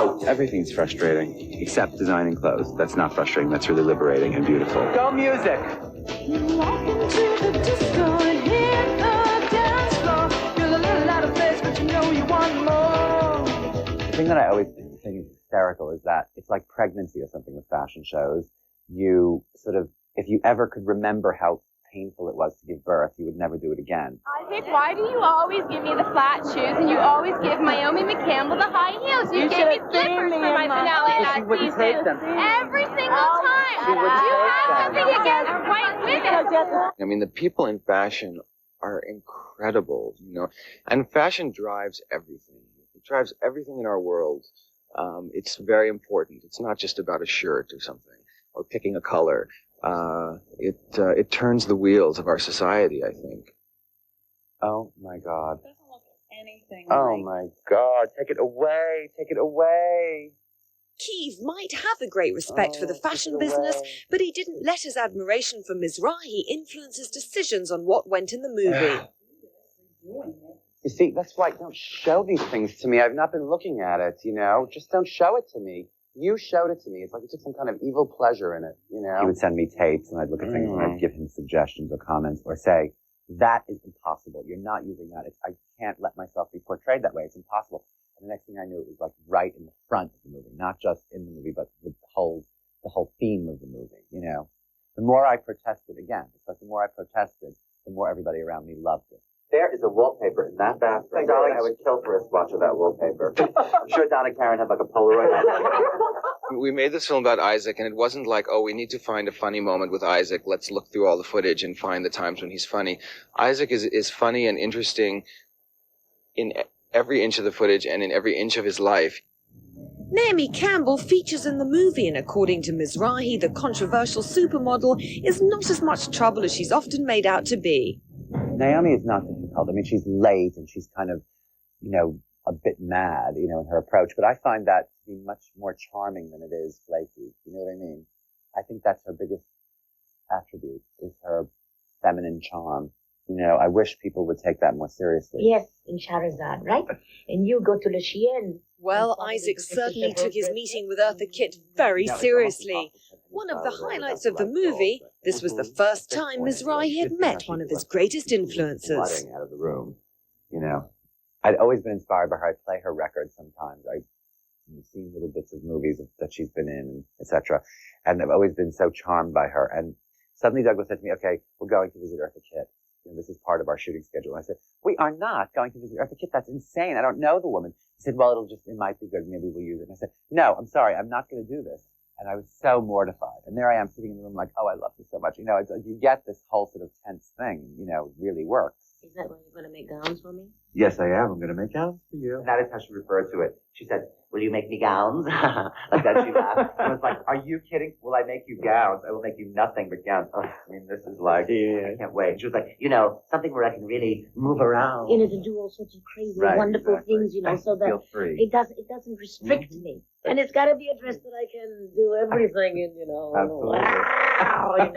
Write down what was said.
out. Everything's frustrating, except designing clothes. That's not frustrating. That's really liberating and beautiful. Go music! Walk into the disco and hit the dance floor. Feel a little out of place, but you know you want more. The thing that I always think is hysterical is that it's like pregnancy or something with fashion shows. You sort of, if you ever could remember how painful it was to give birth, you would never do it again. Isaac, why do you always give me the flat shoes and you always give Naomi McCampbell the high heels? You gave me slippers for my finale last season. Every single time. You have something against white women. I mean, the people in fashion are incredible, you know, and fashion drives everything. It drives everything in our world. It's very important. It's not just about a shirt or something or picking a color. It turns the wheels of our society, I think. Oh my God. It doesn't look anything Oh my God. Take it away. Take it away. Keeve might have a great respect for the fashion business, but he didn't let his admiration for Mizrahi influence his decisions on what went in the movie. You see, that's why don't show these things to me. I've not been looking at it, you know. Just don't show it to me. You showed it to me. It's like you took some kind of evil pleasure in it, you know? He would send me tapes, and I'd look at things, and I'd give him suggestions or comments, or say, that is impossible. You're not using that. I can't let myself be portrayed that way. It's impossible. And the next thing I knew, it was like right in the front of the movie, not just in the movie, but the whole theme of the movie, you know? The more I protested, again, it's like the more I protested, the more everybody around me loved it. There is a wallpaper in that bathroom. Darling, I would kill for a swatch of that wallpaper. I'm sure Donna Karen had like a Polaroid. We made this film about Isaac, and it wasn't like, oh, we need to find a funny moment with Isaac. Let's look through all the footage and find the times when he's funny. Isaac is funny and interesting in every inch of the footage and in every inch of his life. Naomi Campbell features in the movie, and according to Mizrahi, the controversial supermodel is not as much trouble as she's often made out to be. Naomi is not difficult. I mean, she's late and she's kind of, you know, a bit mad, you know, in her approach. But I find that to be much more charming than it is flaky. You know what I mean? I think that's her biggest attribute, is her feminine charm. You know, I wish people would take that more seriously. Yes, in Shahrazad, right? And you go to Le Chien. Well, Isaac certainly took his meeting with Eartha Kitt very seriously. One of the highlights of the movie, this was the first time Mizrahi had met one of his greatest influences. Out of the room, you know. I'd always been inspired by her. I'd play her records sometimes. I've seen little bits of movies that she's been in, etc. And I've always been so charmed by her. And suddenly Douglas said to me, okay, we're going to visit Eartha Kitt. You know, this is part of our shooting schedule. And I said, we are not going to visit Eartha Kitt. That's insane. I don't know the woman. He said, well, it might be good. Maybe we'll use it. And I said, no, I'm sorry. I'm not going to do this. And I was so mortified. And there I am sitting in the room like, oh, I love you so much. You know, you get this whole sort of tense thing, you know, it really works. Is that when you're going to make gowns for me? Yes, I am. I'm going to make gowns for you. And that is how she referred to it. She said, will you make me gowns? Like that she laughed. I was like, are you kidding? Will I make you gowns? I will make you nothing but gowns. Oh, I mean, this is like, I can't wait. She was like, you know, something where I can really move around. You know, to do all sorts of crazy, wonderful things, you know, so that feel free. it doesn't restrict me. And it's got to be a dress that I can do everything in, you know. Absolutely. Wow, you know.